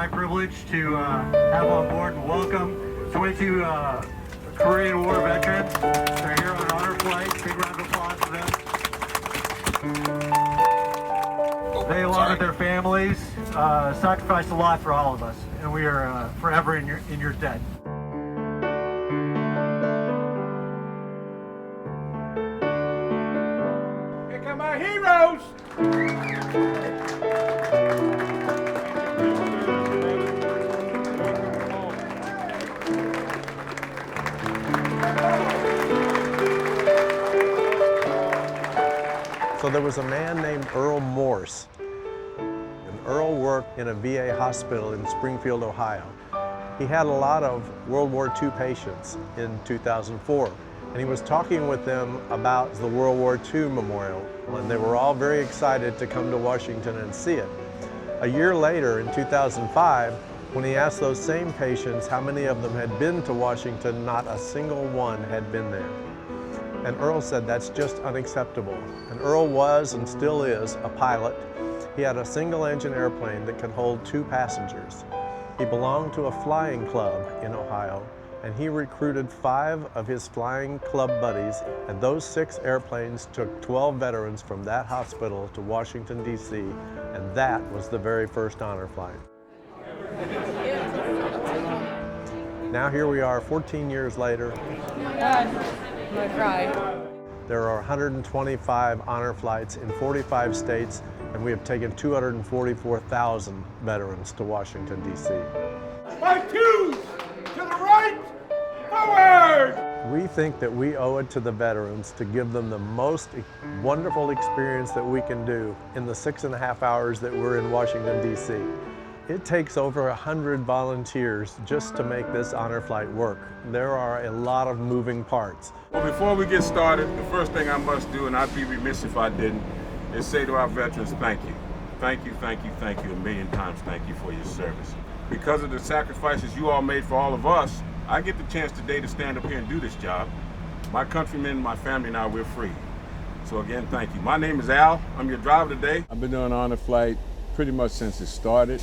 my privilege to have on board and welcome 22 Korean War veterans. They're here on an honor flight. Big round of applause for them. They, along with their families, sacrificed a lot for all of us, and we are forever in your debt. Here come our heroes! So there was a man named Earl Morse, and Earl worked in a VA hospital in Springfield, Ohio. He had a lot of World War II patients in 2004, and he was talking with them about the World War II memorial, and they were all very excited to come to Washington and see it. A year later, in 2005, when he asked those same patients how many of them had been to Washington, not a single one had been there. And Earl said, that's just unacceptable. And Earl was and still is a pilot. He had a single-engine airplane that could hold 2 passengers. He belonged to a flying club in Ohio, and he recruited 5 of his flying club buddies, and those 6 airplanes took 12 veterans from that hospital to Washington, D.C., and that was the very first honor flight. Now here we are 14 years later. I'm gonna cry. There are 125 honor flights in 45 states, and we have taken 244,000 veterans to Washington, D.C. My twos! To the right! Forward! We think that we owe it to the veterans to give them the most wonderful experience that we can do in the 6.5 hours that we're in Washington, D.C. It takes over 100 volunteers just to make this honor flight work. There are a lot of moving parts. Well, before we get started, the first thing I must do, and I'd be remiss if I didn't, is say to our veterans, thank you. Thank you, thank you, thank you, a million times thank you for your service. Because of the sacrifices you all made for all of us, I get the chance today to stand up here and do this job. My countrymen, my family and I, we're free. So again, thank you. My name is Al. I'm your driver today. I've been doing honor flight pretty much since it started.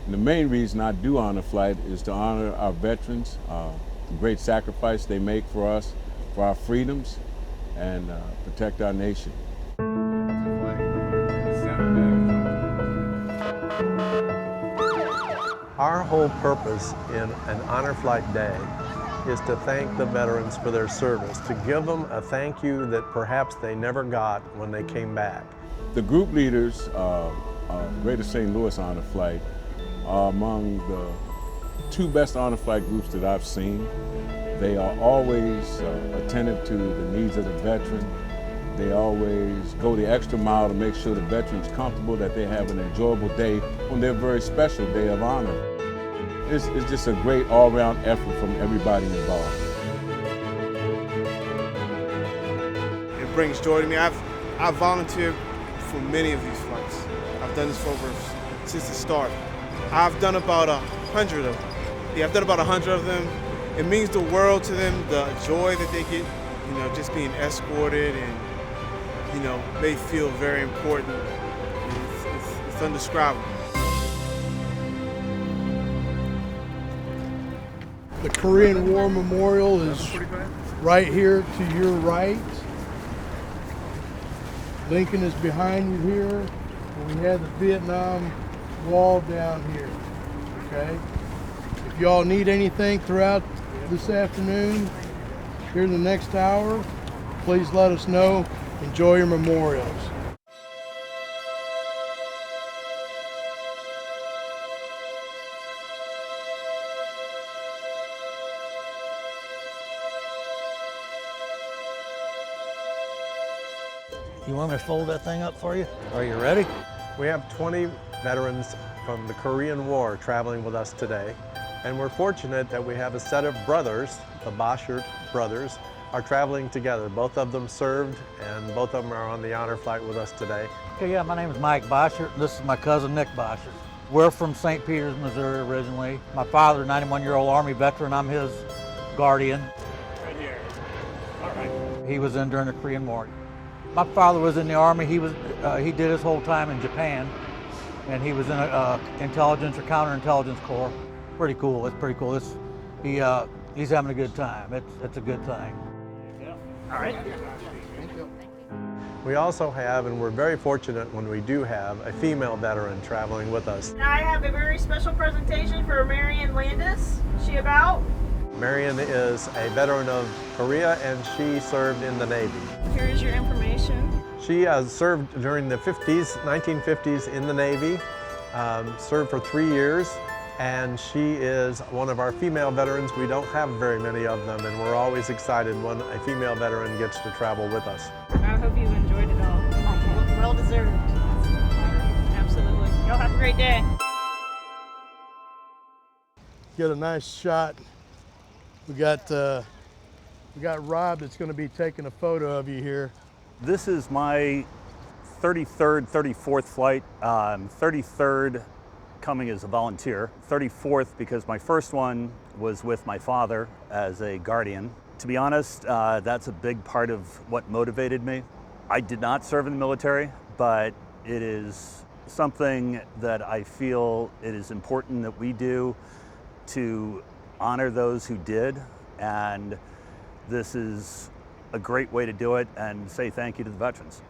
And the main reason I do honor flight is to honor our veterans, the great sacrifice they make for us, for our freedoms, and protect our nation. Our whole purpose in an honor flight day is to thank the veterans for their service, to give them a thank you that perhaps they never got when they came back. The group leaders of Greater St. Louis Honor Flight are among the 2 best honor flight groups that I've seen. They are always attentive to the needs of the veteran. They always go the extra mile to make sure the veteran's comfortable, that they have an enjoyable day on their very special day of honor. It's just a great all-around effort from everybody involved. It brings joy to me. I've volunteered for many of these flights. I've done this since the start. I've done about 100 of them. Yeah, I've done about 100 of them. It means the world to them, the joy that they get, just being escorted, and, they feel very important. It's indescribable. The Korean War Memorial is right here to your right. Lincoln is behind you here. And we have the Vietnam Wall down here, okay? If y'all need anything throughout this afternoon, here in the next hour, please let us know. Enjoy your memorials. You want me to fold that thing up for you? Are you ready? We have 20 veterans from the Korean War traveling with us today, and we're fortunate that we have a set of brothers, the Boschert brothers, are traveling together. Both of them served, and both of them are on the honor flight with us today. Okay, yeah, my name is Mike Boschert, and this is my cousin Nick Boschert. We're from St. Peters, Missouri originally. My father, a 91-year-old Army veteran, I'm his guardian. Right here. All right. He was in during the Korean War. My father was in the Army. He did his whole time in Japan. and he was in a intelligence or counterintelligence corps. Pretty cool. It's pretty cool. He's having a good time. It's a good thing. All right. We also have, and we're very fortunate when we do have, a female veteran traveling with us. And I have a very special presentation for Marion Landis. Is she about? Marion is a veteran of Korea and she served in the Navy. Here is your information. She served during the 1950s in the Navy, served for 3 years, and she is one of our female veterans. We don't have very many of them, and we're always excited when a female veteran gets to travel with us. I hope you enjoyed it all. Well deserved. Absolutely. Y'all have a great day. Get a nice shot. We got Rob that's going to be taking a photo of you here. This is my 33rd, 34th flight. 33rd coming as a volunteer. 34th because my first one was with my father as a guardian. To be honest, that's a big part of what motivated me. I did not serve in the military, but it is something that I feel it is important that we do to honor those who did, and this is a great way to do it and say thank you to the veterans.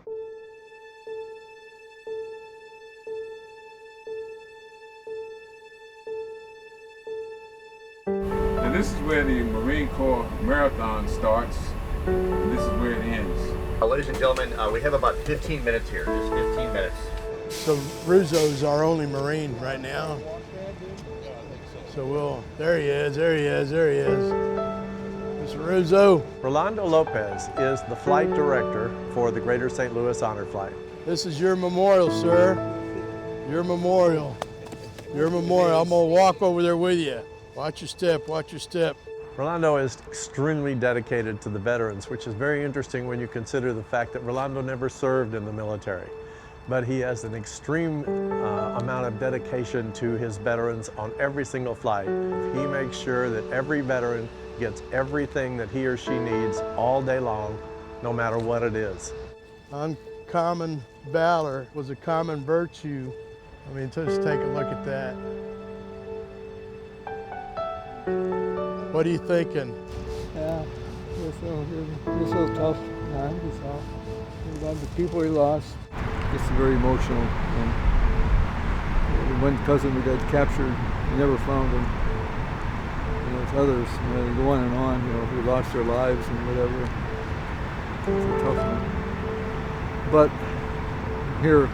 And this is where the Marine Corps Marathon starts, and this is where it ends. Ladies and gentlemen, we have about 15 minutes here, just 15 minutes. So Ruzo's our only Marine right now. So there he is, Mr. Ruzo. Rolando Lopez is the flight director for the Greater St. Louis Honor Flight. This is your memorial, sir. Your memorial. Your memorial. I'm gonna walk over there with you. Watch your step, watch your step. Rolando is extremely dedicated to the veterans, which is very interesting when you consider the fact that Rolando never served in the military. But he has an extreme amount of dedication to his veterans on every single flight. He makes sure that every veteran gets everything that he or she needs all day long, no matter what it is. Uncommon valor was a common virtue. I mean, just take a look at that. What are you thinking? Yeah, it's a tough time. About the people we lost. It's very emotional. And one cousin we got captured, we never found him. There's others, they go on and on, who lost their lives and whatever. It's a tough one. But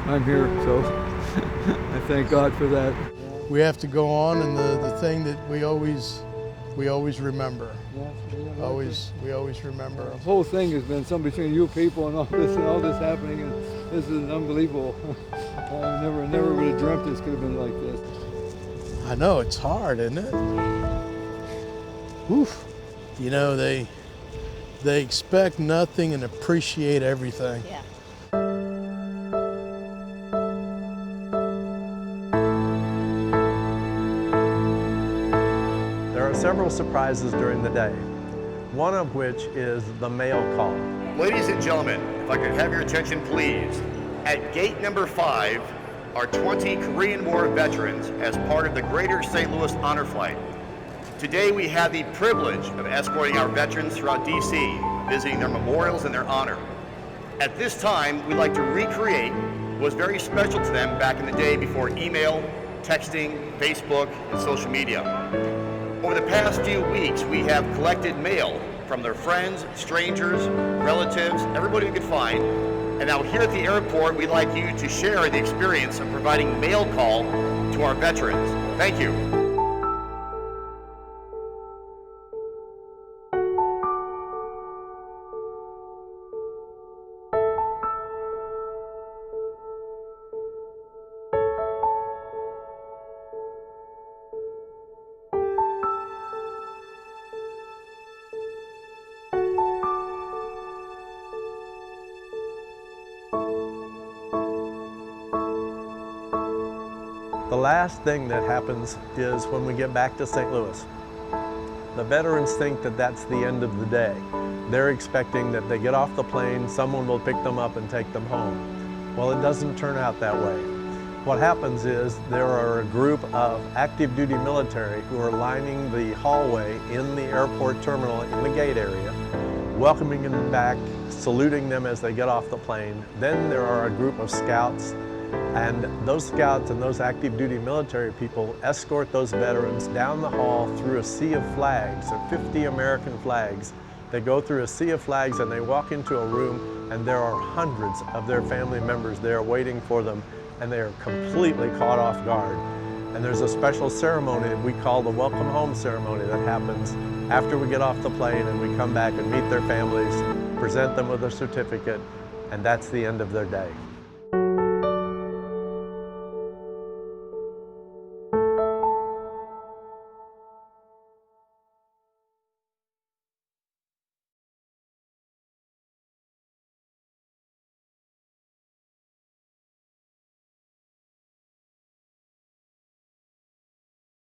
I'm here, so I thank God for that. We have to go on, and the thing that we always remember. We always remember. The whole thing has been something between you people and all this happening, and this is unbelievable. I never would have dreamt this could have been like this. I know, it's hard, isn't it? Oof. They expect nothing and appreciate everything. Yeah. There are several surprises during the day, one of which is the mail call. Ladies and gentlemen, if I could have your attention, please. At gate number 5 are 20 Korean War veterans as part of the Greater St. Louis Honor Flight. Today we have the privilege of escorting our veterans throughout D.C., visiting their memorials in their honor. At this time, we'd like to recreate what was very special to them back in the day before email, texting, Facebook, and social media. Over the past few weeks, we have collected mail from their friends, strangers, relatives, everybody we could find. And now here at the airport, we'd like you to share the experience of providing mail call to our veterans. Thank you. The last thing that happens is when we get back to St. Louis. The veterans think that that's the end of the day. They're expecting that they get off the plane, someone will pick them up and take them home. Well, it doesn't turn out that way. What happens is there are a group of active duty military who are lining the hallway in the airport terminal in the gate area, welcoming them back, saluting them as they get off the plane. Then there are a group of scouts, and those scouts and those active duty military people escort those veterans down the hall through a sea of flags, of 50 American flags. They go through a sea of flags and they walk into a room, and there are hundreds of their family members there waiting for them, and they are completely caught off guard. And there's a special ceremony that we call the Welcome Home ceremony that happens after we get off the plane and we come back and meet their families, present them with a certificate, and that's the end of their day.